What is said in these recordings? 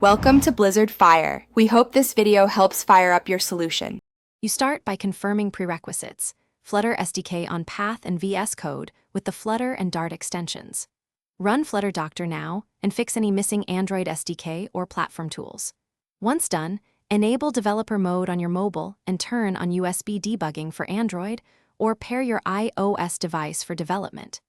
Welcome to Blizzard Fire. We hope this video helps fire up your solution. You start by confirming prerequisites, Flutter SDK on Path and VS Code with the Flutter and Dart extensions. Run Flutter Doctor now and fix any missing Android SDK or platform tools. Once done, enable developer mode on your mobile and turn on USB debugging for Android or pair your iOS device for development.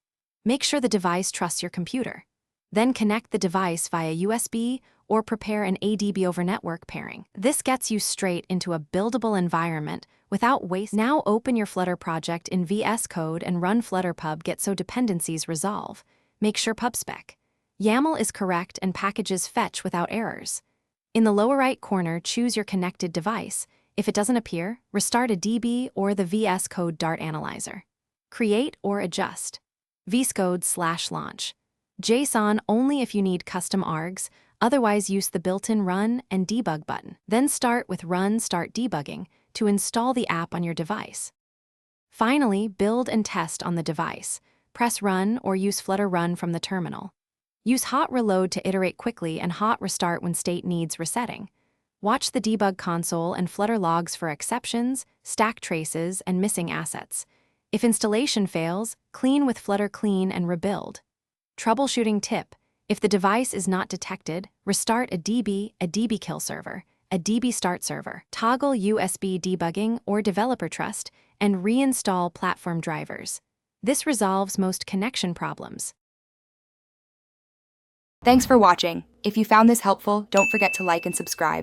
Make sure the device trusts your computer. Then connect the device via USB or prepare an ADB over network pairing. This gets you straight into a buildable environment without waste. Now open your Flutter project in VS Code and run Flutter pub get so dependencies resolve. Make sure pubspec YAML is correct and packages fetch without errors. In the lower right corner, choose your connected device. If it doesn't appear, restart a DB or the VS Code Dart analyzer. Create or adjust. vscode/launch. JSON only if you need custom args, otherwise use the built-in Run and Debug button. Then start with Run Start Debugging to install the app on your device. Finally, build and test on the device. Press Run or use Flutter Run from the terminal. Use Hot Reload to iterate quickly and Hot Restart when state needs resetting. Watch the debug console and Flutter logs for exceptions, stack traces, and missing assets. If installation fails, clean with Flutter Clean and rebuild. Troubleshooting tip: if the device is not detected, restart a DB kill server, a DB start server, toggle USB debugging or developer trust, and reinstall platform drivers. This resolves most connection problems. Thanks for watching. If you found this helpful, don't forget to like and subscribe.